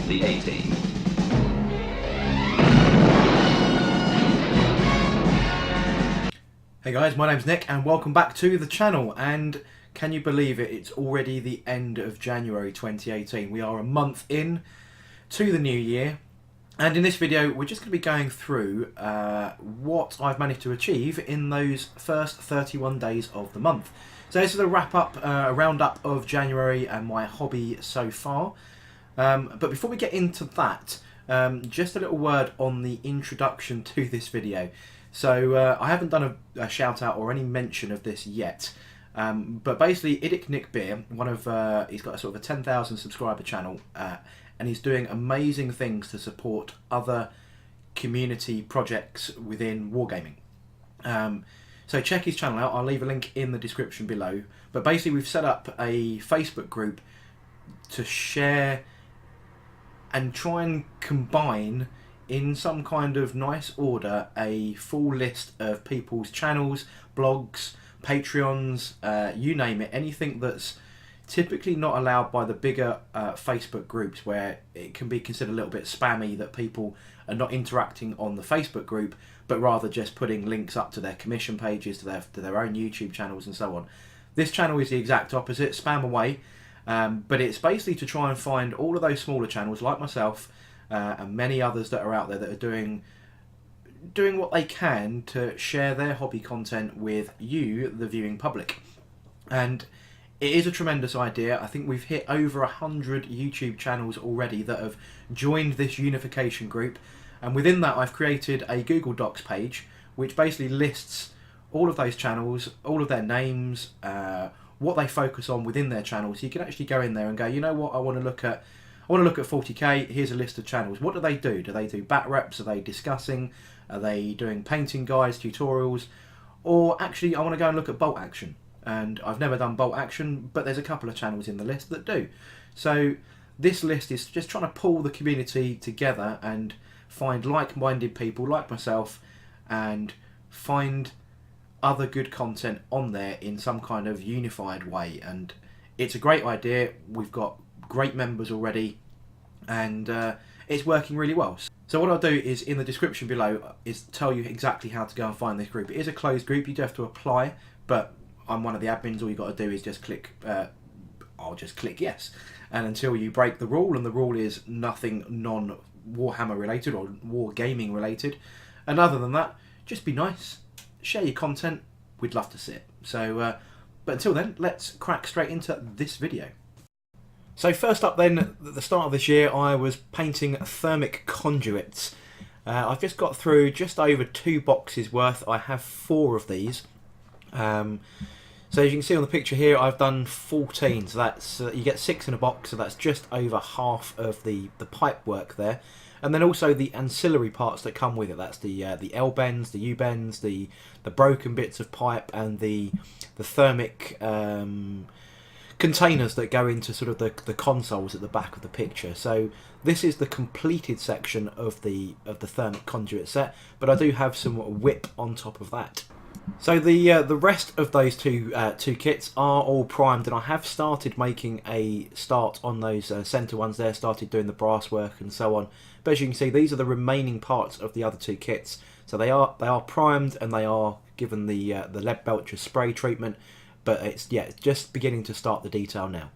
the A-Team. Hey guys, my name's Nick and welcome back to the channel. And can you believe it, it's already the end of January 2018. We are a month in to the new year, and in this video we're just going to be going through what I've managed to achieve in those first 31 days of the month. So this is a wrap up, a roundup of January and my hobby so far. But before we get into that, just a little word on the introduction to this video. So I haven't done a shout out or any mention of this yet, but basically IDIC Beer, he's got a sort of a 10,000 subscriber channel, and he's doing amazing things to support other community projects within wargaming. So check his channel out, I'll leave a link in the description below. But basically we've set up a Facebook group to share and try and combine in some kind of nice order a full list of people's channels, blogs, Patreons, you name it, anything that's typically not allowed by the bigger Facebook groups, where it can be considered a little bit spammy that people are not interacting on the Facebook group, but rather just putting links up to their commission pages, to their own YouTube channels and so on. This channel is the exact opposite, spam away, but it's basically to try and find all of those smaller channels like myself, and many others that are out there that are doing what they can to share their hobby content with you, the viewing public. And it is a tremendous idea. I think we've hit over 100 YouTube channels already that have joined this Unification group, and within that I've created a Google Docs page which basically lists all of those channels, all of their names, what they focus on within their channels. So you can actually go in there and go, you know what, I want to look at 40k, here's a list of channels. What do they do? Do they do bat reps? Are they discussing? Are they doing painting guides, tutorials? Or actually I want to go and look at bolt action. And I've never done bolt action, but there's a couple of channels in the list that do. So this list is just trying to pull the community together and find like-minded people like myself and find other good content on there in some kind of unified way. And it's a great idea. We've got great members already, and it's working really well. So what I'll do is in the description below is tell you exactly how to go and find this group. It is a closed group, you do have to apply, but I'm one of the admins. All you got to do is just click, I'll just click yes, and until you break the rule, and the rule is nothing non-Warhammer related or wargaming related, and other than that, just be nice, share your content, we'd love to see it. So but until then, let's crack straight into this video. So first up then, at the start of this year, I was painting thermic conduits. I've just got through just over 2 boxes worth. I have 4 of these. So as you can see on the picture here, I've done 14. So that's you get 6 in a box, so that's just over half of the pipe work there. And then also the ancillary parts that come with it. That's the L bends, the U bends, the broken bits of pipe, and the thermic containers that go into sort of the consoles at the back of the picture. So this is the completed section of the thermic conduit set, but I do have some whip on top of that. So the rest of those two kits are all primed, and I have started making a start on those centre ones there, started doing the brass work and so on. But as you can see, these are the remaining parts of the other 2 kits. So they are primed, and they are given the lead belcher spray treatment. But it's just beginning to start the detail now.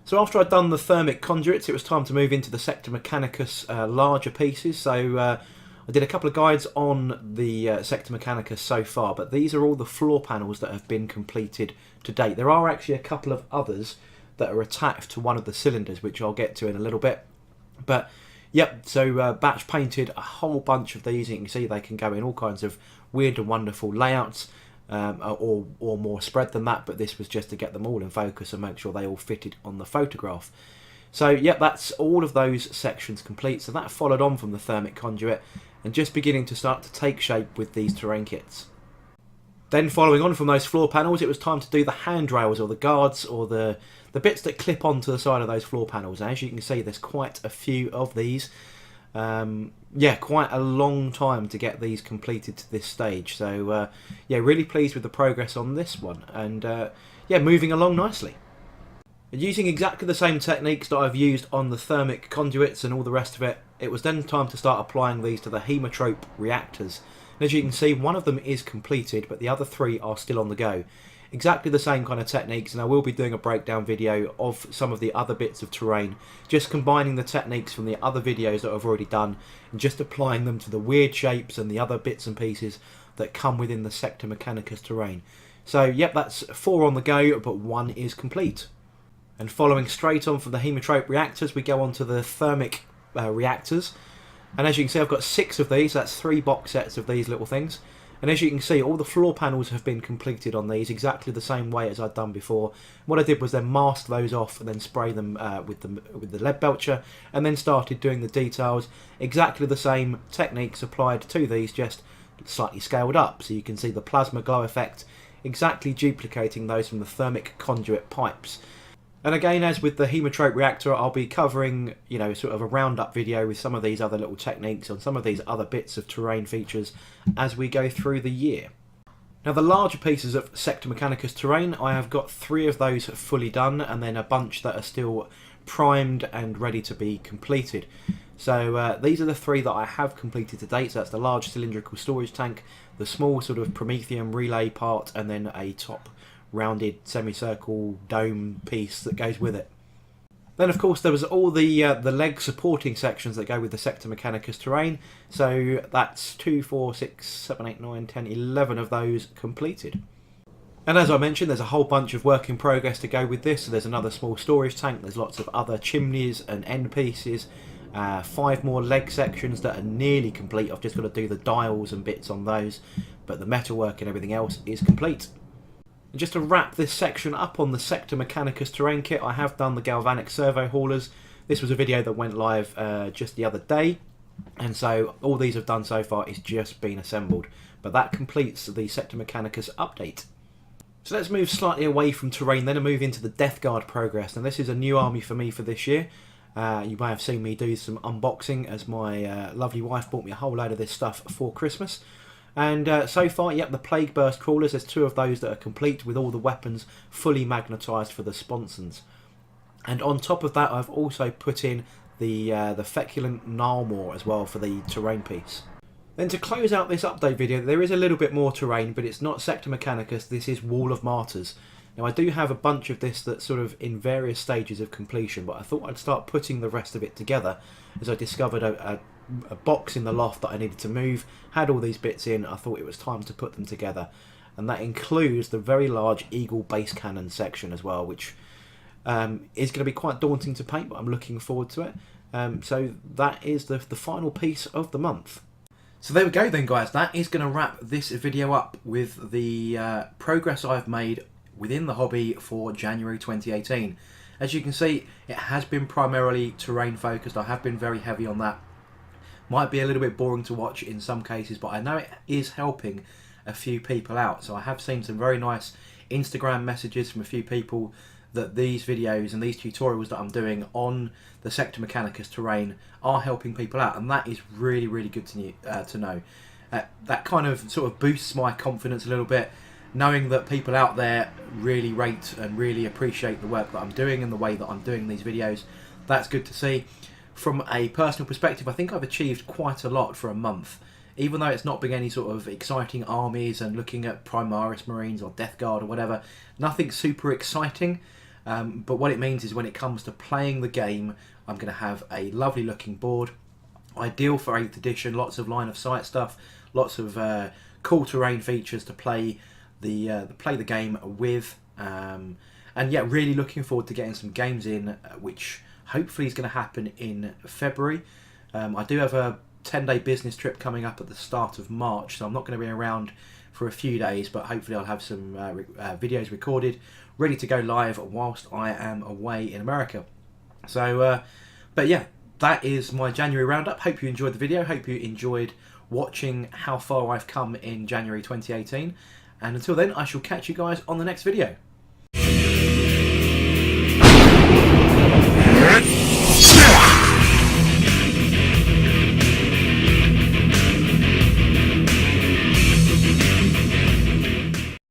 So after I'd done the thermic conduits, it was time to move into the Sector Mechanicus larger pieces. So I did a couple of guides on the Sector Mechanicus so far, but these are all the floor panels that have been completed to date. There are actually a couple of others that are attached to one of the cylinders, which I'll get to in a little bit. But yep, so batch painted a whole bunch of these. You can see they can go in all kinds of weird and wonderful layouts. Or more spread than that, but this was just to get them all in focus and make sure they all fitted on the photograph. So yep, that's all of those sections complete. So that followed on from the thermic conduit and just beginning to start to take shape with these terrain kits. Then following on from those floor panels, it was time to do the handrails or the guards or the bits that clip onto the side of those floor panels. And as you can see, there's quite a few of these. Yeah, quite a long time to get these completed to this stage. So yeah, really pleased with the progress on this one, and yeah, moving along nicely. And using exactly the same techniques that I've used on the thermic conduits and all the rest of it, it was then time to start applying these to the hemotrope reactors. And as you can see, one of them is completed, but the other 3 are still on the go. Exactly the same kind of techniques, and I will be doing a breakdown video of some of the other bits of terrain, just combining the techniques from the other videos that I've already done and just applying them to the weird shapes and the other bits and pieces that come within the Sector Mechanicus terrain. So yep, that's 4 on the go, but 1 is complete. And following straight on from the hemotrope reactors, we go on to the thermic reactors. And as you can see, I've got 6 of these. That's 3 box sets of these little things. And as you can see, all the floor panels have been completed on these exactly the same way as I'd done before. What I did was then mask those off and then spray them with the lead belcher, and then started doing the details. Exactly the same techniques applied to these, just slightly scaled up. So you can see the plasma glow effect, exactly duplicating those from the thermic conduit pipes. And again, as with the hemotrope reactor, I'll be covering, you know, sort of a roundup video with some of these other little techniques on some of these other bits of terrain features as we go through the year. Now, the larger pieces of Sector Mechanicus terrain, I have got 3 of those fully done, and then a bunch that are still primed and ready to be completed. So these are the 3 that I have completed to date. So that's the large cylindrical storage tank, the small sort of Prometheum relay part, and then a top rounded semicircle dome piece that goes with it. Then of course there was all the leg supporting sections that go with the Sector Mechanicus terrain, so that's 2, 4, 6, 7, 8, 9, 10, 11 of those completed. And as I mentioned, there's a whole bunch of work in progress to go with this. So there's another small storage tank, there's lots of other chimneys and end pieces, 5 more leg sections that are nearly complete. I've just got to do the dials and bits on those, but the metalwork and everything else is complete. And just to wrap this section up on the Sector Mechanicus terrain kit, I have done the galvanic servo haulers. This was a video that went live just the other day, and so all these have done so far is just been assembled. But that completes the Sector Mechanicus update. So let's move slightly away from terrain then and move into the Death Guard progress. Now this is a new army for me for this year. You may have seen me do some unboxing as my lovely wife bought me a whole load of this stuff for Christmas. And so far, yep, the Plague Burst crawlers, there's 2 of those that are complete with all the weapons fully magnetised for the sponsons. And on top of that, I've also put in the Feculent Gnarlmaw as well for the terrain piece. Then to close out this update video, there is a little bit more terrain, but it's not Sector Mechanicus, this is Wall of Martyrs. Now I do have a bunch of this that's sort of in various stages of completion, but I thought I'd start putting the rest of it together as I discovered a box in the loft that I needed to move, had all these bits in, I thought it was time to put them together. And that includes the very large Eagle base cannon section as well, which is going to be quite daunting to paint, but I'm looking forward to it. So that is the final piece of the month. So there we go then guys, that is going to wrap this video up with the progress I've made within the hobby for January 2018. As you can see, it has been primarily terrain focused. I have been very heavy on that. Might be a little bit boring to watch in some cases, but I know it is helping a few people out. So I have seen some very nice Instagram messages from a few people that these videos and these tutorials that I'm doing on the Sector Mechanicus terrain are helping people out, and that is really, really good to know. That kind of sort of boosts my confidence a little bit, knowing that people out there really rate and really appreciate the work that I'm doing and the way that I'm doing these videos. That's good to see. From a personal perspective, I think I've achieved quite a lot for a month. Even though it's not been any sort of exciting armies and looking at Primaris Marines or Death Guard or whatever, nothing super exciting. But what it means is when it comes to playing the game, I'm going to have a lovely looking board. Ideal for 8th edition, lots of line of sight stuff, lots of cool terrain features to play the game with. And yeah, really looking forward to getting some games in, which hopefully is going to happen in February. I do have a 10-day business trip coming up at the start of March, so I'm not going to be around for a few days, but hopefully I'll have some videos recorded, ready to go live whilst I am away in America. So, but yeah, that is my January roundup. Hope you enjoyed the video, hope you enjoyed watching how far I've come in January 2018, and until then I shall catch you guys on the next video.